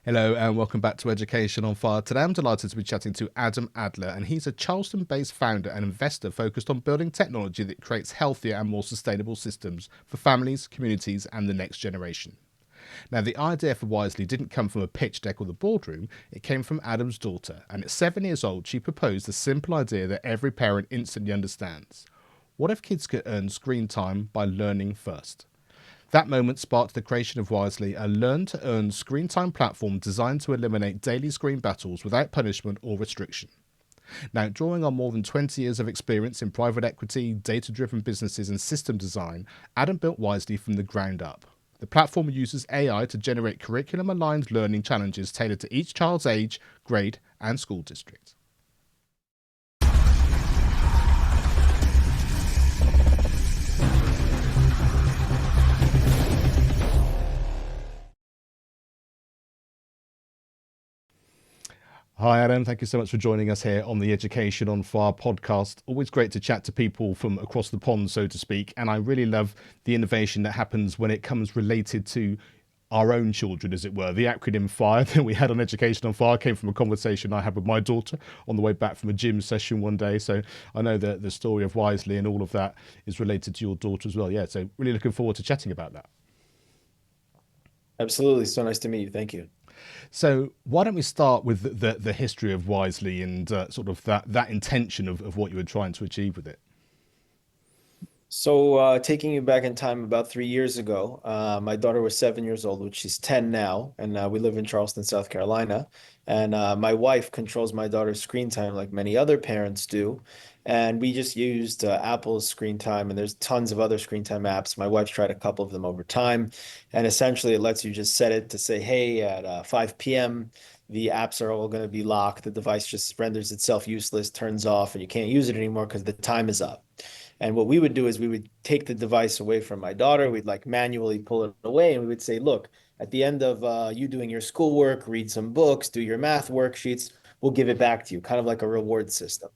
Hello and welcome back to Education on Fire. Today I'm delighted to be chatting to Adam Adler, and he's a Charleston-based founder and investor focused on building technology that creates healthier and more sustainable systems for families, communities, and the next generation. Now, the idea for Wyzly didn't come from a pitch deck or the boardroom, it came from Adam's daughter, and at 7 years old, she proposed the simple idea that every parent instantly understands. What if kids could earn screen time by learning first? That moment sparked the creation of Wyzly, a learn to earn screen time platform designed to eliminate daily screen battles without punishment or restriction. Now, drawing on more than 20 years of experience in private equity, data driven businesses, and system design, Adam built Wyzly from the ground up. The platform uses AI to generate curriculum aligned learning challenges tailored to each child's age, grade, and school district. Hi, Adam. Thank you so much for joining us here on the Education on Fire podcast. Always great to chat to people from across the pond, so to speak. And I really love the innovation that happens when it comes related to our own children, as it were. The acronym FIRE that we had on Education on Fire came from a conversation I had with my daughter on the way back from a gym session one day. So I know that the story of Wyzly and all of that is related to your daughter as well. Yeah, so really looking forward to chatting about that. Absolutely. So nice to meet you. Thank you. So why don't we start with the history of Wyzly and sort of that intention of what you were trying to achieve with it? So, taking you back in time about 3 years ago, my daughter was 7 years old, which she's 10 now, and we live in Charleston, South Carolina. And my wife controls my daughter's screen time like many other parents do. And we just used Apple's screen time, and there's tons of other screen time apps. My wife's tried a couple of them over time. And essentially, it lets you just set it to say, hey, at 5 p.m., the apps are all going to be locked. The device just renders itself useless, turns off, and you can't use it anymore because the time is up. And what we would do is we would take the device away from my daughter. We'd like manually pull it away, and we would say, look, at the end of you doing your schoolwork, read some books, do your math worksheets, we'll give it back to you, kind of like a reward system.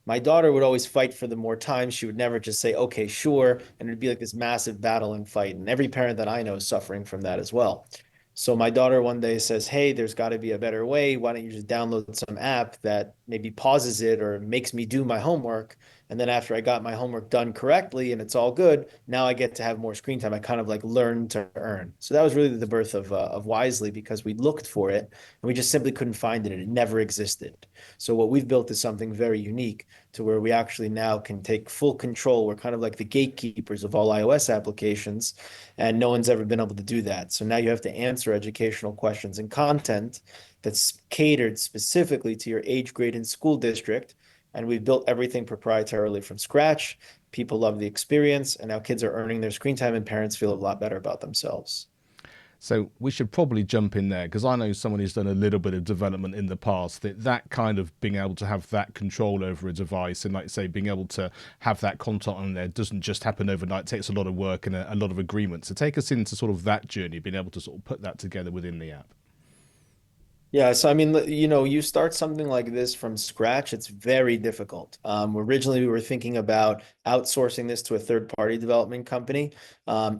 My daughter would always fight for the more time. She would never just say, okay, sure. And it'd be like this massive battle and fight. And every parent that I know is suffering from that as well. So my daughter one day says, hey, there's got to be a better way. Why don't you just download some app that maybe pauses it or makes me do my homework? And then after I got my homework done correctly and it's all good, now I get to have more screen time. I kind of like learn to earn. So that was really the birth of Wyzly, because we looked for it and we just simply couldn't find it. And it never existed. So what we've built is something very unique, to where we actually now can take full control. We're kind of like the gatekeepers of all iOS applications, and no one's ever been able to do that. So now you have to answer educational questions and content that's catered specifically to your age grade and school district. And we've built everything proprietarily from scratch. People love the experience, and now kids are earning their screen time, and parents feel a lot better about themselves. So we should probably jump in there because I know someone who's done a little bit of development in the past. That kind of being able to have that control over a device and, like you say, being able to have that content on there doesn't just happen overnight. It takes a lot of work and a lot of agreement. So take us into sort of that journey, being able to sort of put that together within the app. Yeah, so I mean, you start something like this from scratch, it's very difficult. Originally, we were thinking about outsourcing this to a third-party development company.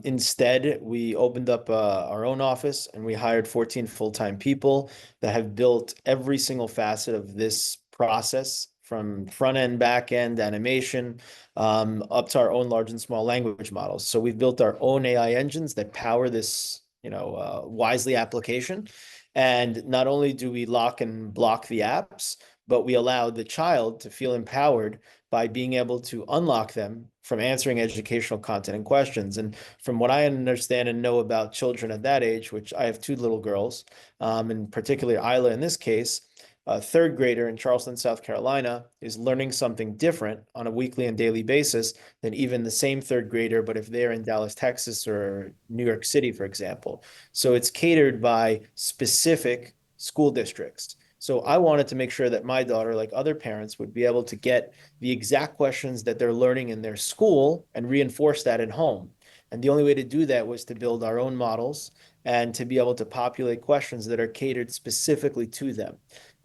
Instead, we opened up our own office, and we hired 14 full-time people that have built every single facet of this process, from front end, back end, animation, up to our own large and small language models. So we've built our own AI engines that power this, Wisely application. And not only do we lock and block the apps, but we allow the child to feel empowered by being able to unlock them from answering educational content and questions. And from what I understand and know about children at that age, which I have two little girls, and particularly Isla in this case, a third grader in Charleston, South Carolina, is learning something different on a weekly and daily basis than even the same third grader, but if they're in Dallas, Texas, or New York City, for example. So it's catered by specific school districts. So I wanted to make sure that my daughter, like other parents, would be able to get the exact questions that they're learning in their school and reinforce that at home. And the only way to do that was to build our own models and to be able to populate questions that are catered specifically to them.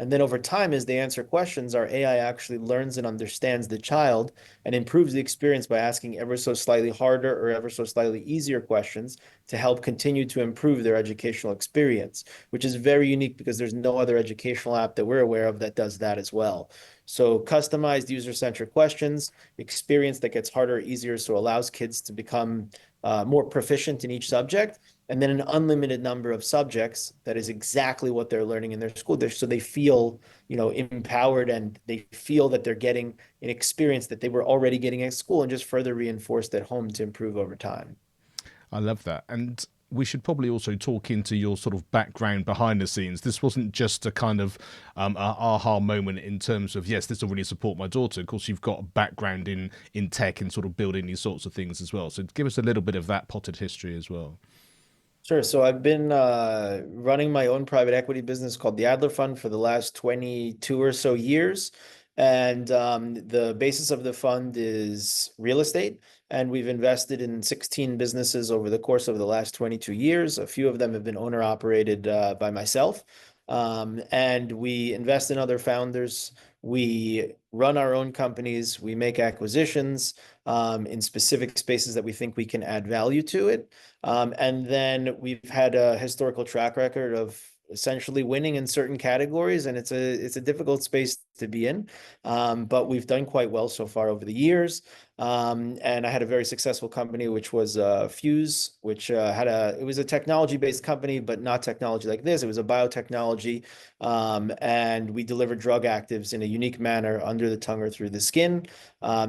And then over time, as they answer questions, our AI actually learns and understands the child and improves the experience by asking ever so slightly harder or ever so slightly easier questions to help continue to improve their educational experience, which is very unique because there's no other educational app that we're aware of that does that as well. So customized user-centric questions, experience that gets harder or easier, so allows kids to become more proficient in each subject, and then an unlimited number of subjects that is exactly what they're learning in their school. So they feel, empowered, and they feel that they're getting an experience that they were already getting at school and just further reinforced at home to improve over time. I love that. And we should probably also talk into your sort of background behind the scenes. This wasn't just a kind of a aha moment in terms of, yes, this will really support my daughter. Of course, you've got a background in tech and sort of building these sorts of things as well. So give us a little bit of that potted history as well. Sure. So I've been running my own private equity business called the Adler Fund for the last 22 or so years. And the basis of the fund is real estate. And we've invested in 16 businesses over the course of the last 22 years. A few of them have been owner operated by myself. And we invest in other founders. We run our own companies. We make acquisitions in specific spaces that we think we can add value to it. And then we've had a historical track record of essentially winning in certain categories, and it's a difficult space to be in, but we've done quite well so far over the years. And I had a very successful company, which was Fuse, which it was a technology-based company, but not technology like this. It was a biotechnology, and we delivered drug actives in a unique manner under the tongue or through the skin.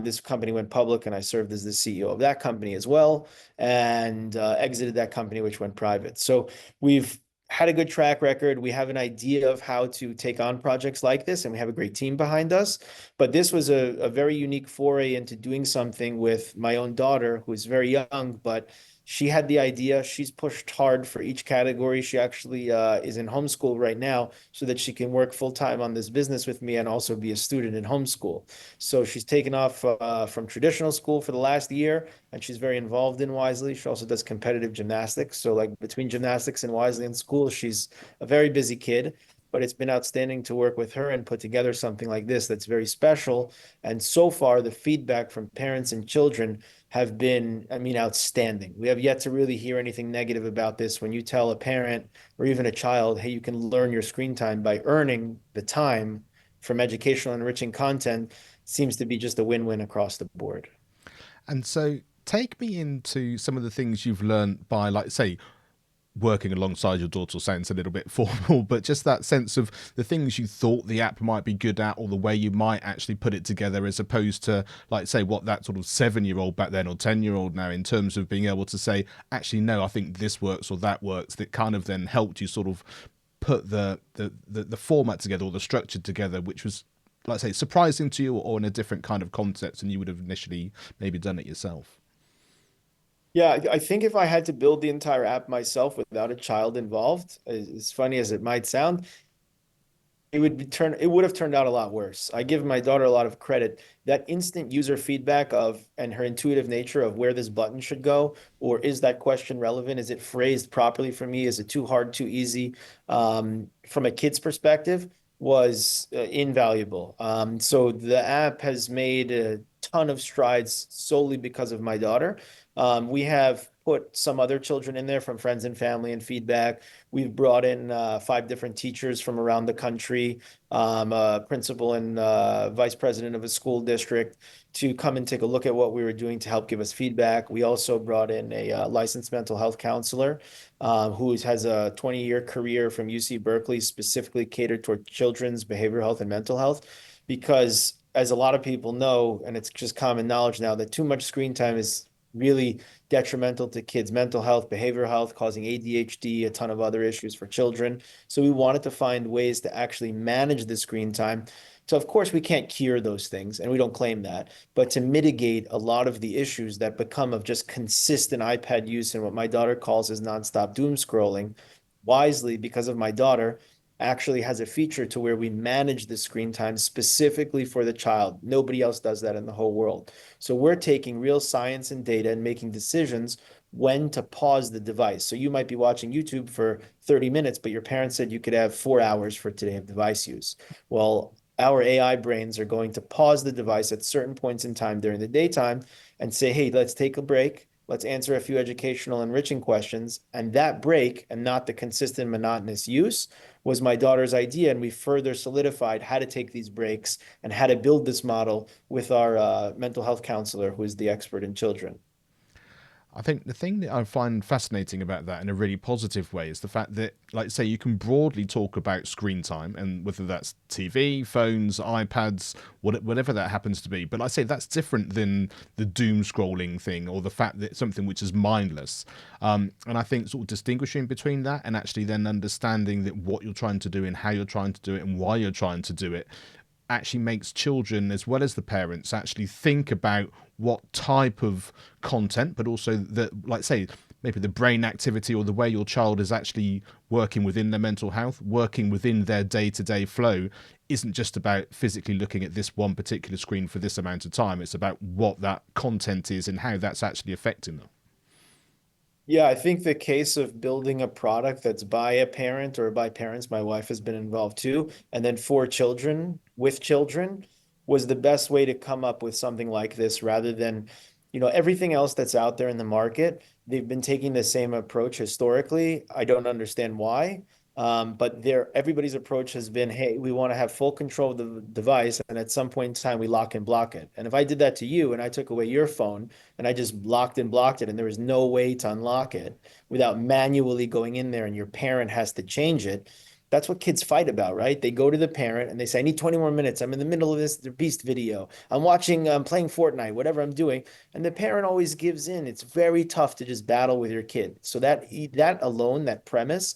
This company went public, and I served as the CEO of that company as well, and exited that company, which went private. So we've had a good track record. We have an idea of how to take on projects like this, and we have a great team behind us. But this was a very unique foray into doing something with my own daughter, who is very young, but she had the idea. She's pushed hard for each category. She actually is in homeschool right now so that she can work full time on this business with me and also be a student in homeschool. So she's taken off from traditional school for the last year, and she's very involved in Wyzly. She also does competitive gymnastics. So like between gymnastics and Wyzly and school, she's a very busy kid. But it's been outstanding to work with her and put together something like this that's very special. And so far, the feedback from parents and children have been, I mean, outstanding. We have yet to really hear anything negative about this. When you tell a parent or even a child, hey, you can learn your screen time by earning the time from educational enriching content, seems to be just a win-win across the board. And so take me into some of the things you've learned by, like, say, working alongside your daughter sounds a little bit formal, but just that sense of the things you thought the app might be good at, or the way you might actually put it together, as opposed to, like, say, what that sort of 7-year-old back then or 10-year-old now, in terms of being able to say, actually, no, I think this works or that works, that kind of then helped you sort of put the format together or the structure together, which was, like I say, surprising to you, or in a different kind of context than you would have initially maybe done it yourself. Yeah, I think if I had to build the entire app myself without a child involved, as funny as it might sound, it would have turned out a lot worse. I give my daughter a lot of credit. That instant user feedback of and her intuitive nature of where this button should go, or is that question relevant? Is it phrased properly for me? Is it too hard, too easy? From a kid's perspective, was invaluable. So the app has made a ton of strides solely because of my daughter. We have put some other children in there from friends and family and feedback. We've brought in 5 different teachers from around the country, a principal and vice president of a school district, to come and take a look at what we were doing to help give us feedback. We also brought in a licensed mental health counselor who has a 20-year career from UC Berkeley, specifically catered toward children's behavioral health and mental health, because as a lot of people know, and it's just common knowledge now, that too much screen time is really detrimental to kids' mental health, behavioral health, causing ADHD, a ton of other issues for children. So we wanted to find ways to actually manage the screen time. So of course we can't cure those things, and we don't claim that, but to mitigate a lot of the issues that become of just consistent iPad use and what my daughter calls as nonstop doom scrolling. Wyzly, because of my daughter, actually has a feature to where we manage the screen time specifically for the child. Nobody else does that in the whole world. So we're taking real science and data and making decisions when to pause the device. So you might be watching YouTube for 30 minutes, but your parents said you could have 4 hours for today of device use. Well, our AI brains are going to pause the device at certain points in time during the daytime and say, hey, let's take a break. Let's answer a few educational enriching questions. And that break, and not the consistent monotonous use, was my daughter's idea. And we further solidified how to take these breaks and how to build this model with our mental health counselor, who is the expert in children. I think the thing that I find fascinating about that in a really positive way is the fact that, like, say, you can broadly talk about screen time, and whether that's TV, phones, iPads, whatever that happens to be. But like I say, that's different than the doom scrolling thing, or the fact that something which is mindless. And I think sort of distinguishing between that and actually then understanding that what you're trying to do and how you're trying to do it and why you're trying to do it actually makes children as well as the parents actually think about what type of content, but also the, like say, maybe the brain activity or the way your child is actually working within their mental health, working within their day-to-day flow, isn't just about physically looking at this one particular screen for this amount of time. It's about what that content is and how that's actually affecting them. Yeah, I think the case of building a product that's by a parent or by parents, my wife has been involved too, and then for children with children was the best way to come up with something like this rather than, everything else that's out there in the market. They've been taking the same approach historically. I don't understand why. But everybody's approach has been, hey, we want to have full control of the device, and at some point in time, we lock and block it. And if I did that to you and I took away your phone, and I just locked and blocked it, and there was no way to unlock it without manually going in there, and your parent has to change it. That's what kids fight about, right? They go to the parent and they say, I need 20 more minutes. I'm in the middle of this Beast video. I'm playing Fortnite, whatever I'm doing. And the parent always gives in. It's very tough to just battle with your kid. So that alone, that premise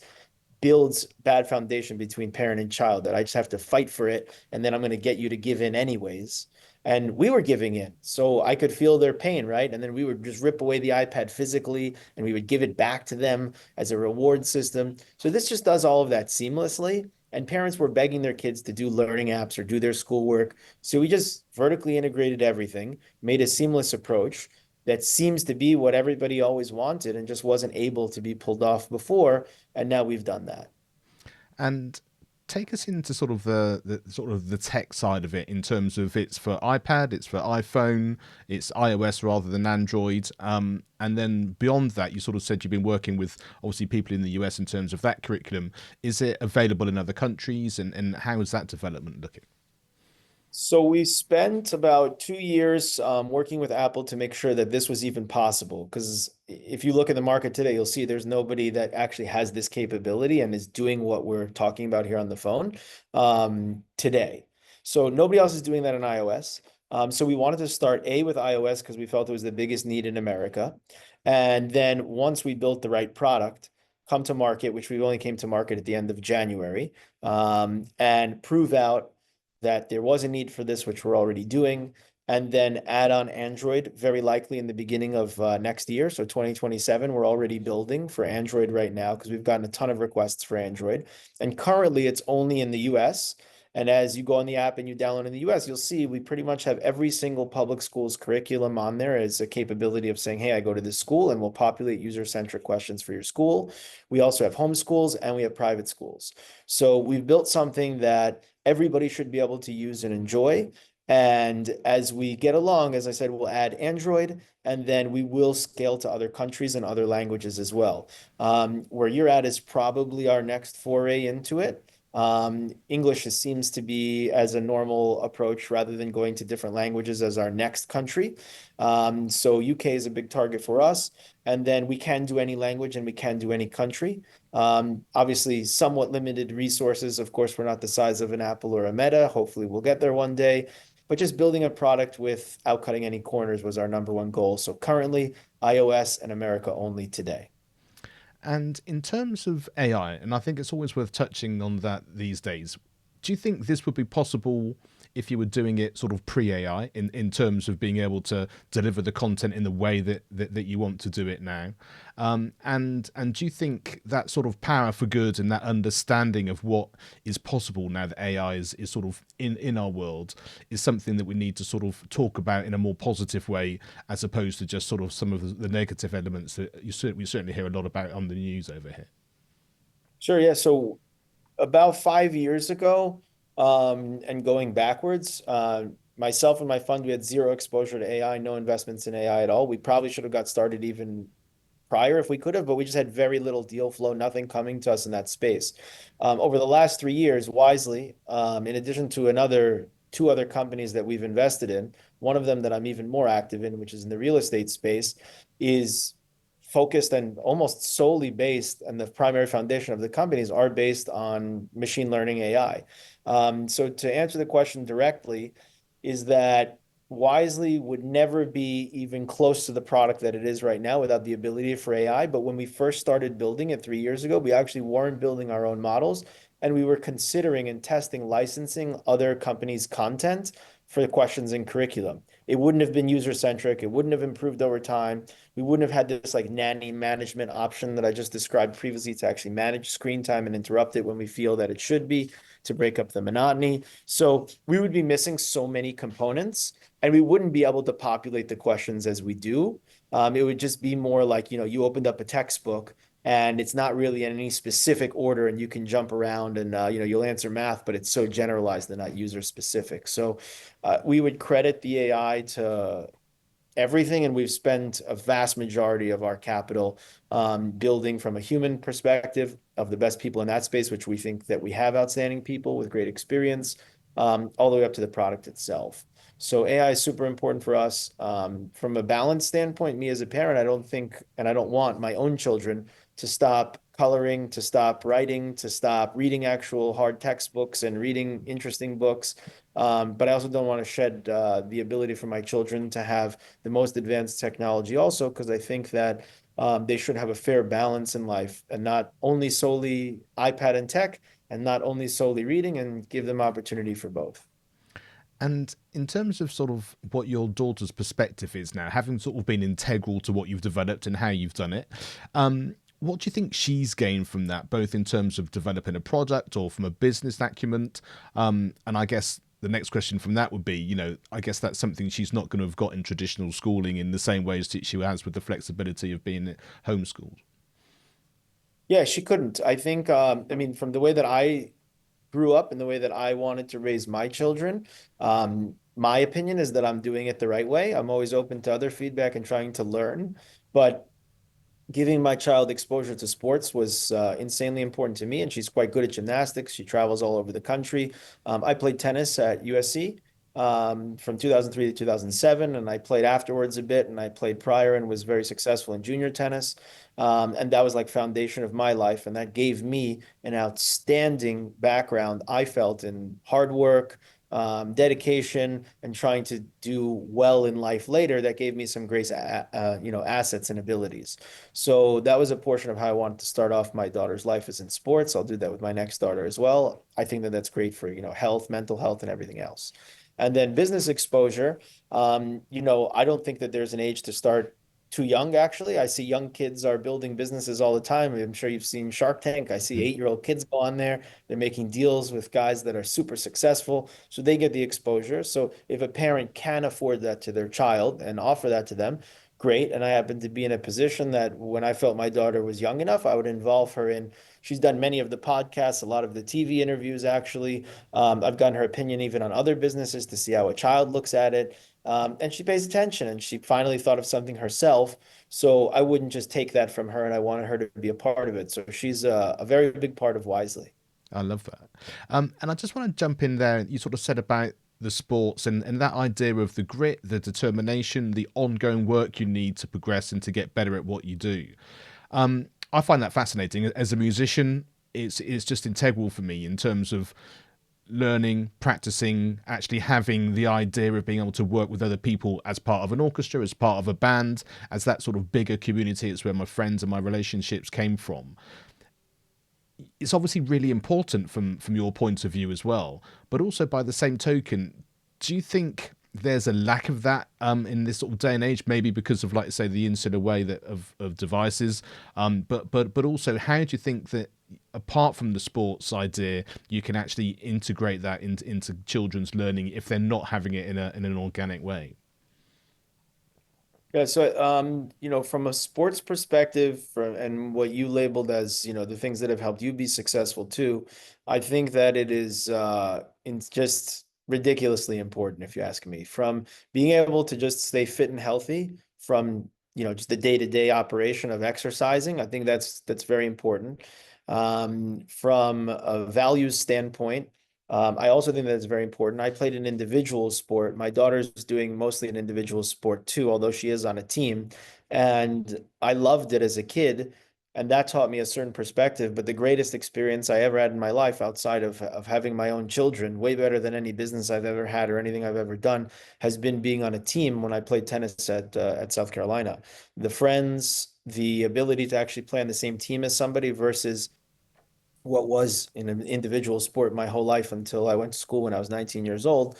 builds bad foundation between parent and child, that I just have to fight for it, and then I'm going to get you to give in anyways. And we were giving in, so I could feel their pain, right? And then we would just rip away the iPad physically, and we would give it back to them as a reward system. So this just does all of that seamlessly. And parents were begging their kids to do learning apps or do their schoolwork. So we just vertically integrated everything, made a seamless approach that seems to be what everybody always wanted and just wasn't able to be pulled off before. And now we've done that. And take us into sort of the sort of the tech side of it in terms of it's for iPad, it's for iPhone, it's iOS rather than Android. And then beyond that, you sort of said you've been working with obviously people in the US in terms of that curriculum. Is it available in other countries, and how is that development looking? So we spent about 2 years working with Apple to make sure that this was even possible. Because if you look at the market today, you'll see there's nobody that actually has this capability and is doing what we're talking about here on the phone today. So nobody else is doing that in iOS. So we wanted to start with iOS because we felt it was the biggest need in America. And then once we built the right product, come to market, which we only came to market at the end of January, and prove out that there was a need for this, which we're already doing, and then add on Android very likely in the beginning of next year. So 2027, we're already building for Android right now because we've gotten a ton of requests for Android. And currently it's only in the US. And as you go on the app and you download in the US, you'll see we pretty much have every single public school's curriculum on there as a capability of saying, hey, I go to this school, and we'll populate user-centric questions for your school. We also have homeschools and we have private schools. So we've built something that everybody should be able to use and enjoy. And as we get along, as I said, we'll add Android, and then we will scale to other countries and other languages as well. Where you're at is probably our next foray into it. English seems to be as a normal approach rather than going to different languages as our next country. So UK is a big target for us. And then we can do any language and we can do any country. Obviously, somewhat limited resources. Of course, we're not the size of an Apple or a Meta. Hopefully, we'll get there one day. But just building a product without cutting any corners was our number one goal. So currently, iOS and America only today. And in terms of AI, and I think it's always worth touching on that these days, do you think this would be possible if you were doing it sort of pre-AI in terms of being able to deliver the content in the way that you want to do it now? And do you think that sort of power for good and that understanding of what is possible now that AI is sort of in our world is something that we need to sort of talk about in a more positive way, as opposed to just sort of some of the negative elements that we certainly hear a lot about on the news over here? Sure, yeah. So about 5 years ago, and going backwards, myself and my fund, we had zero exposure to AI, no investments in AI at all. We probably should have got started even prior if we could have, but we just had very little deal flow, nothing coming to us in that space. Over the last 3 years, Wyzly, in addition to two other companies that we've invested in, one of them that I'm even more active in, which is in the real estate space, is focused and almost solely based, and the primary foundation of the companies are based on machine learning AI. So to answer the question directly, is that Wyzly would never be even close to the product that it is right now without the ability for AI. But when we first started building it 3 years ago, we actually weren't building our own models, and we were considering and testing licensing other companies' content for the questions in curriculum. It wouldn't have been user-centric. It wouldn't have improved over time. We wouldn't have had this like nanny management option that I just described previously to actually manage screen time and interrupt it when we feel that it should be to break up the monotony. So we would be missing so many components, and we wouldn't be able to populate the questions as we do. It would just be more like, you opened up a textbook and it's not really in any specific order, and you can jump around and, you'll answer math, but it's so generalized and not user specific. So we would credit the AI to everything, and we've spent a vast majority of our capital building from a human perspective of the best people in that space, which we think that we have outstanding people with great experience, all the way up to the product itself. So AI is super important for us. From a balance standpoint, me as a parent, I don't think, and I don't want my own children to stop coloring, to stop writing, to stop reading actual hard textbooks and reading interesting books. But I also don't want to shed the ability for my children to have the most advanced technology also, because I think that they should have a fair balance in life and not only solely iPad and tech and not only solely reading, and give them opportunity for both. And in terms of sort of what your daughter's perspective is now, having sort of been integral to what you've developed and how you've done it, what do you think she's gained from that, both in terms of developing a product or from a business acumen? And I guess the next question from that would be, I guess that's something she's not going to have got in traditional schooling in the same way as she has with the flexibility of being homeschooled. Yeah, she couldn't. I think, I mean, from the way that I grew up and the way that I wanted to raise my children, my opinion is that I'm doing it the right way. I'm always open to other feedback and trying to learn. But giving my child exposure to sports was insanely important to me, and she's quite good at gymnastics. She travels all over the country. I played tennis at USC from 2003 to 2007, and I played afterwards a bit, and I played prior and was very successful in junior tennis. And that was like foundation of my life, and that gave me an outstanding background, I felt, in hard work, dedication, and trying to do well in life later. That gave me some great, assets and abilities. So that was a portion of how I wanted to start off my daughter's life, is in sports. I'll do that with my next daughter as well. I think that that's great for, health, mental health, and everything else. And then business exposure, I don't think that there's an age to start too young, actually. I see young kids are building businesses all the time. I'm sure you've seen Shark Tank. I see 8-year-old kids go on there. They're making deals with guys that are super successful. So they get the exposure. So if a parent can afford that to their child and offer that to them, great. And I happen to be in a position that when I felt my daughter was young enough, I would involve her in. She's done many of the podcasts, a lot of the TV interviews, actually. I've gotten her opinion even on other businesses to see how a child looks at it. And she pays attention, and she finally thought of something herself. So I wouldn't just take that from her, and I wanted her to be a part of it. So she's a very big part of Wyzly. I love that. And I just want to jump in there. You sort of said about the sports and that idea of the grit, the determination, the ongoing work you need to progress and to get better at what you do. I find that fascinating. As a musician, it's just integral for me in terms of learning, practicing, actually having the idea of being able to work with other people as part of an orchestra, as part of a band, as that sort of bigger community. It's where my friends and my relationships came from. It's obviously really important from your point of view as well, but also by the same token, Do you think there's a lack of that in this sort of day and age? Maybe because of, like, say, the insular way that of devices, but also, how do you think that, apart from the sports idea, you can actually integrate that into children's learning if they're not having it in an organic way? Yeah, so from a sports perspective, and what you labeled as, the things that have helped you be successful too, I think that it is just ridiculously important, if you ask me. From being able to just stay fit and healthy, from just the day-to-day operation of exercising, I think that's very important. From a values standpoint. I also think that's very important. I played an individual sport. My daughter's doing mostly an individual sport too, although she is on a team. And I loved it as a kid. And that taught me a certain perspective. But the greatest experience I ever had in my life, outside of having my own children, way better than any business I've ever had or anything I've ever done, has been being on a team when I played tennis at South Carolina. The friends, the ability to actually play on the same team as somebody versus what was in an individual sport my whole life until I went to school when I was 19 years old,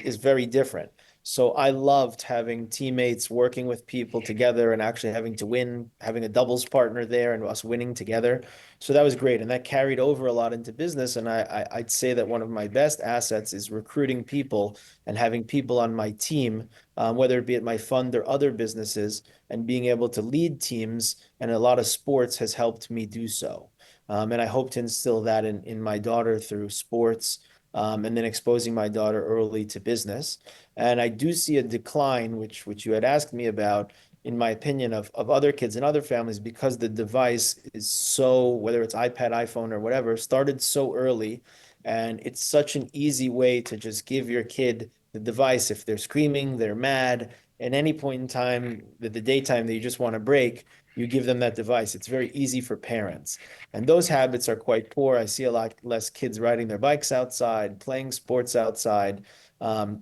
is very different. So I loved having teammates, working with people together, and actually having to win, having a doubles partner there and us winning together. So that was great. And that carried over a lot into business. And I'd say that one of my best assets is recruiting people and having people on my team, whether it be at my fund or other businesses, and being able to lead teams. And a lot of sports has helped me do so. And I hope to instill that in my daughter through sports, and then exposing my daughter early to business. And I do see a decline, which you had asked me about, in my opinion, of other kids and other families, because the device is so, whether it's iPad, iPhone, or whatever, started so early. And it's such an easy way to just give your kid the device if they're screaming, they're mad, at any point in time, the daytime that you just want to break, you give them that device. It's very easy for parents. And those habits are quite poor. I see a lot less kids riding their bikes outside, playing sports outside.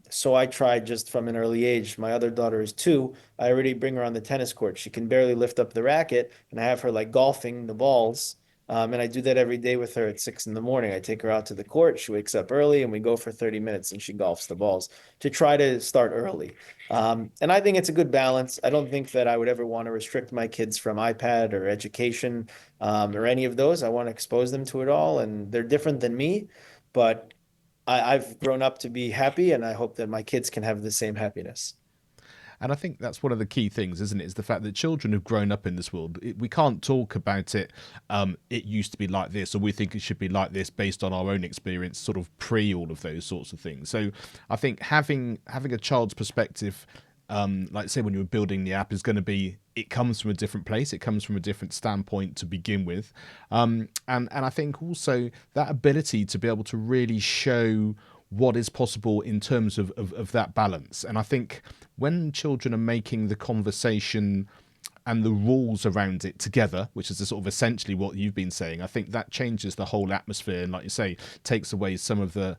So I tried just from an early age. My other daughter is 2. I already bring her on the tennis court. She can barely lift up the racket, and I have her like golfing the balls. And I do that every day with her at 6 in the morning. I take her out to the court. She wakes up early, and we go for 30 minutes, and she golfs the balls to try to start early. And I think it's a good balance. I don't think that I would ever want to restrict my kids from iPad or education, or any of those. I want to expose them to it all, and they're different than me, but I've grown up to be happy, and I hope that my kids can have the same happiness. And I think that's one of the key things, isn't it? Is the fact that children have grown up in this world. We can't talk about it. It used to be like this, or we think it should be like this based on our own experience, sort of pre all of those sorts of things. So I think having a child's perspective, like say when you were building the app, is going to be, it comes from a different place, it comes from a different standpoint to begin with, and I think also that ability to be able to really show what is possible in terms of that balance. And I think when children are making the conversation and the rules around it together, which is the sort of essentially what you've been saying, I think that changes the whole atmosphere, and like you say, takes away some of the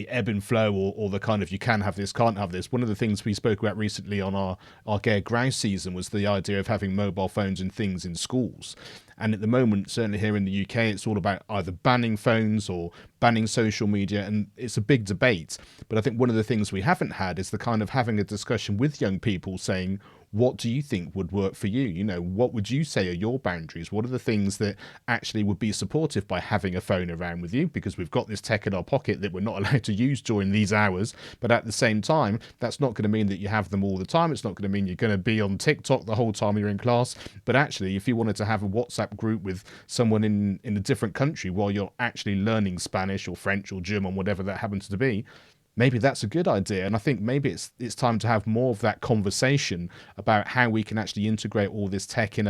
ebb and flow, or the kind of, you can have this, can't have this. One of the things we spoke about recently on our Gare Grouse season was the idea of having mobile phones and things in schools. And at the moment, certainly here in the UK, it's all about either banning phones or banning social media, and it's a big debate. But I think one of the things we haven't had is the kind of having a discussion with young people saying, what do you think would work for you? You know, what would you say are your boundaries? What are the things that actually would be supportive by having a phone around with you? Because we've got this tech in our pocket that we're not allowed to use during these hours. But at the same time, that's not going to mean that you have them all the time. It's not going to mean you're going to be on TikTok the whole time you're in class. But actually, if you wanted to have a WhatsApp group with someone in a different country while you're actually learning Spanish or French or German, whatever that happens to be, maybe that's a good idea. And I think maybe it's time to have more of that conversation about how we can actually integrate all this tech in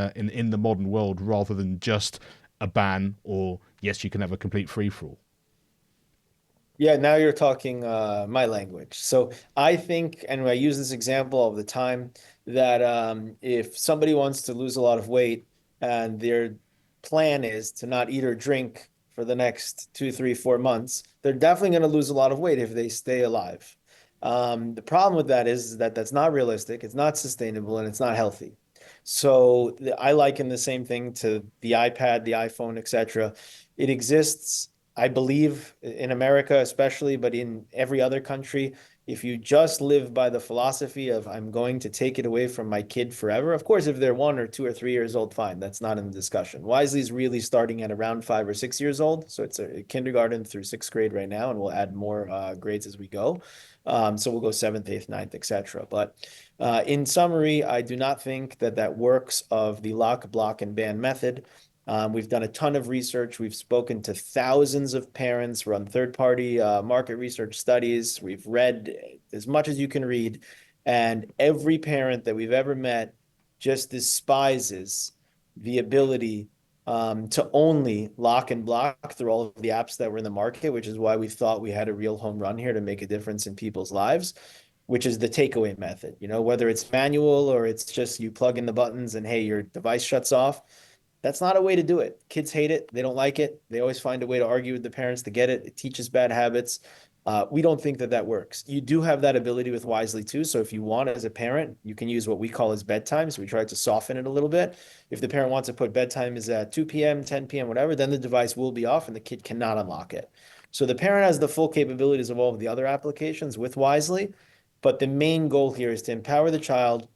the modern world, rather than just a ban, or yes, you can have a complete free for all. Yeah, now you're talking my language. So I think, and I use this example all the time, that if somebody wants to lose a lot of weight and their plan is to not eat or drink for the next 2, 3, 4 months, they're definitely going to lose a lot of weight if they stay alive. The problem with that is that that's not realistic, it's not sustainable, and it's not healthy. I liken the same thing to the iPad, the iPhone, etc. It exists I believe in America especially, but in every other country, if you just live by the philosophy of I'm going to take it away from my kid forever, of course, if they're 1 or 2 or 3 years old, fine, that's not in the discussion. Wyzly's really starting at around 5 or 6 years old, so it's a kindergarten through sixth grade right now, and we'll add more grades as we go. So we'll go seventh, eighth, ninth, etc. But in summary, I do not think that that works of the lock, block, and ban method. We've done a ton of research. We've spoken to thousands of parents, run third-party market research studies. We've read as much as you can read. And every parent that we've ever met just despises the ability to only lock and block through all of the apps that were in the market, which is why we thought we had a real home run here to make a difference in people's lives, which is the takeaway method. You know, whether it's manual or it's just you plug in the buttons and hey, your device shuts off. That's not a way to do it. Kids hate it. They don't like it. They always find a way to argue with the parents to get it. It teaches bad habits. We don't think that that works. You do have that ability with Wyzly too. So if you want as a parent, you can use what we call as bedtime. So we try to soften it a little bit. If the parent wants to put bedtime is at 2 p.m., 10 p.m., whatever, then the device will be off and the kid cannot unlock it. So the parent has the full capabilities of all of the other applications with Wyzly, but the main goal here is to empower the child,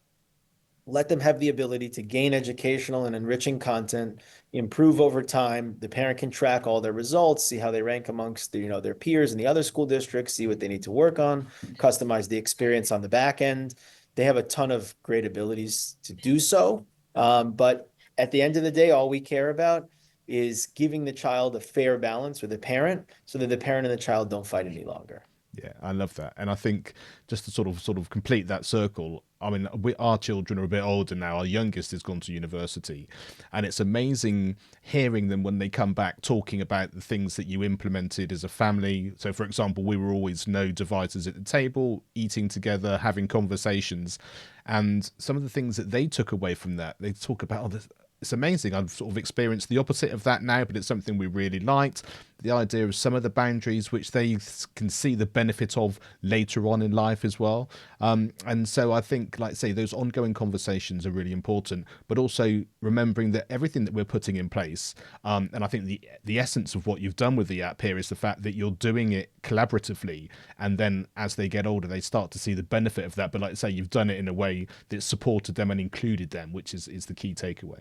let them have the ability to gain educational and enriching content, improve over time. The parent can track all their results, see how they rank amongst their peers in the other school districts, see what they need to work on, customize the experience on the back end. They have a ton of great abilities to do so. But at the end of the day, all we care about is giving the child a fair balance with the parent so that the parent and the child don't fight any longer. Yeah, I love that, and I think just to sort of complete that circle. I mean, our children are a bit older now. Our youngest has gone to university, and it's amazing hearing them when they come back talking about the things that you implemented as a family. So, for example, we were always no devices at the table, eating together, having conversations, and some of the things that they took away from that. They talk about, oh, this, it's amazing. I've sort of experienced the opposite of that now, but it's something we really liked. The idea of some of the boundaries which they can see the benefit of later on in life as well. And so I think, like I say, those ongoing conversations are really important, but also remembering that everything that we're putting in place, and I think the essence of what you've done with the app here is the fact that you're doing it collaboratively, and then as they get older, they start to see the benefit of that. But like I say, you've done it in a way that supported them and included them, which is the key takeaway.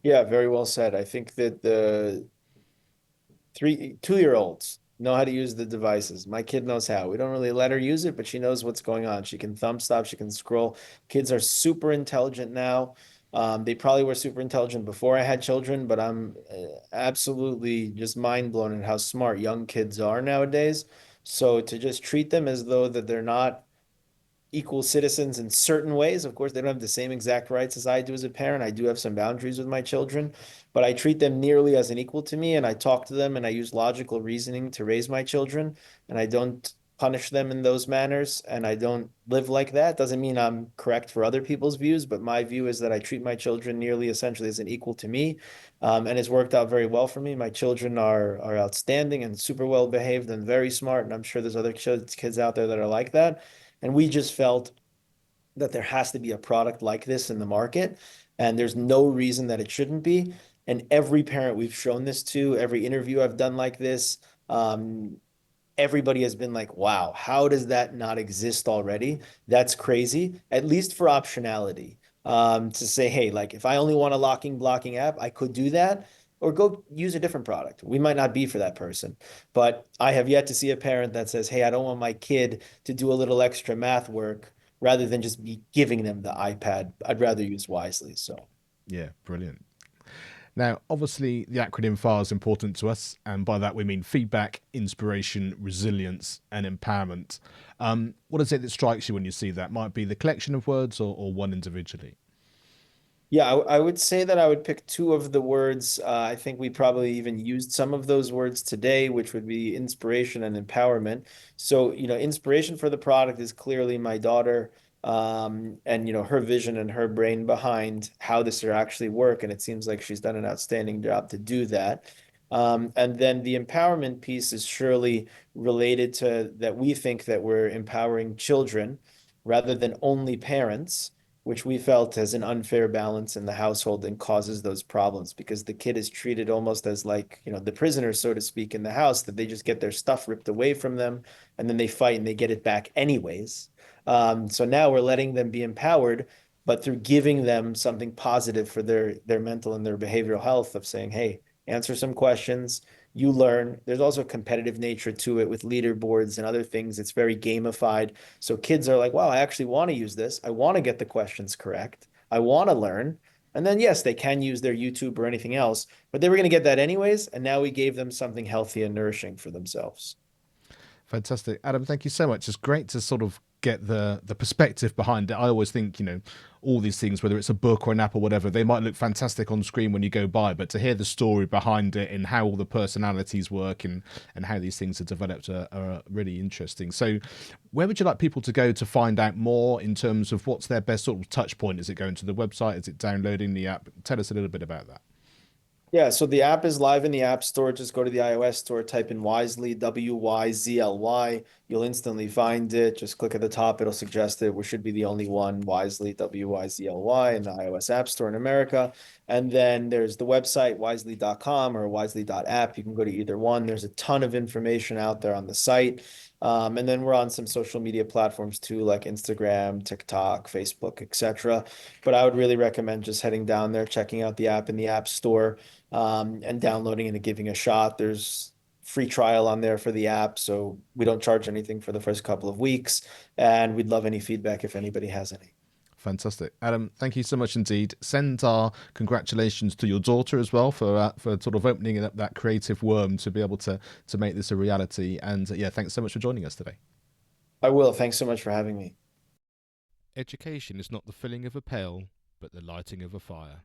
Yeah, very well said. I think that the 2-year-olds know how to use the devices. My kid knows how. We don't really let her use it, but she knows what's going on. She can thumb stop, she can scroll. Kids are super intelligent now. They probably were super intelligent before I had children, but I'm absolutely just mind blown at how smart young kids are nowadays. So to just treat them as though that they're not equal citizens in certain ways. Of course, they don't have the same exact rights as I do as a parent. I do have some boundaries with my children, but I treat them nearly as an equal to me, and I talk to them and I use logical reasoning to raise my children, and I don't punish them in those manners, and I don't live like that. Doesn't mean I'm correct for other people's views, but my view is that I treat my children nearly essentially as an equal to me, and it's worked out very well for me. My children are outstanding and super well behaved and very smart, and I'm sure there's other kids out there that are like that. And we just felt that there has to be a product like this in the market, and there's no reason that it shouldn't be. And every parent we've shown this to, every interview I've done like this, everybody has been like, wow, how does that not exist already? That's crazy, at least for optionality. To say, hey, like if I only want a locking blocking app, I could do that or go use a different product. We might not be for that person. But I have yet to see a parent that says, hey, I don't want my kid to do a little extra math work rather than just be giving them the iPad. I'd rather use Wisely. So Yeah, brilliant. Now, obviously, the acronym FAR is important to us, and by that we mean feedback, inspiration, resilience, and empowerment. What is it that strikes you when you see that? Might be the collection of words or one individually. yeah, I would say that I would pick two of the words. I think we probably even used some of those words today, which would be inspiration and empowerment. So, inspiration for the product is clearly my daughter, and her vision and her brain behind how this will actually work. And it seems like she's done an outstanding job to do that. And then the empowerment piece is surely related to that we think that we're empowering children rather than only parents. which we felt has an unfair balance in the household and causes those problems because the kid is treated almost as like, the prisoner, so to speak, in the house, that they just get their stuff ripped away from them and then they fight and they get it back anyways. So now we're letting them be empowered, but through giving them something positive for their mental and their behavioral health of saying, hey, answer some questions, you learn. There's also a competitive nature to it with leaderboards and other things. It's very gamified. So kids are like, wow, I actually want to use this. I want to get the questions correct. I want to learn. And then, yes, they can use their YouTube or anything else, but they were going to get that anyways. And now we gave them something healthy and nourishing for themselves. Fantastic. Adam, thank you so much. It's great to sort of get the perspective behind it. I always think, all these things, whether it's a book or an app or whatever, they might look fantastic on screen when you go by, but to hear the story behind it and how all the personalities work and how these things are developed are really interesting. So where would you like people to go to find out more in terms of what's their best sort of touch point? Is it going to the website? Is it downloading the app? Tell us a little bit about that. Yeah, so the app is live in the App Store. Just go to the iOS store, type in Wyzly, Wyzly. You'll instantly find it. Just click at the top, it'll suggest it. We should be the only one, Wyzly, Wyzly, in the iOS App Store in America. And then there's the website, wyzly.com or wyzly.app. You can go to either one. There's a ton of information out there on the site. And then we're on some social media platforms too, like Instagram, TikTok, Facebook, etc. But I would really recommend just heading down there, checking out the app in the App Store, and downloading it and giving a shot. There's free trial on there for the app, so we don't charge anything for the first couple of weeks, and we'd love any feedback if anybody has any. Fantastic. Adam, thank you so much indeed. Send our congratulations to your daughter as well for sort of opening up that creative worm to be able to make this a reality. And yeah, thanks so much for joining us today. I will. Thanks so much for having me. Education is not the filling of a pail, but the lighting of a fire.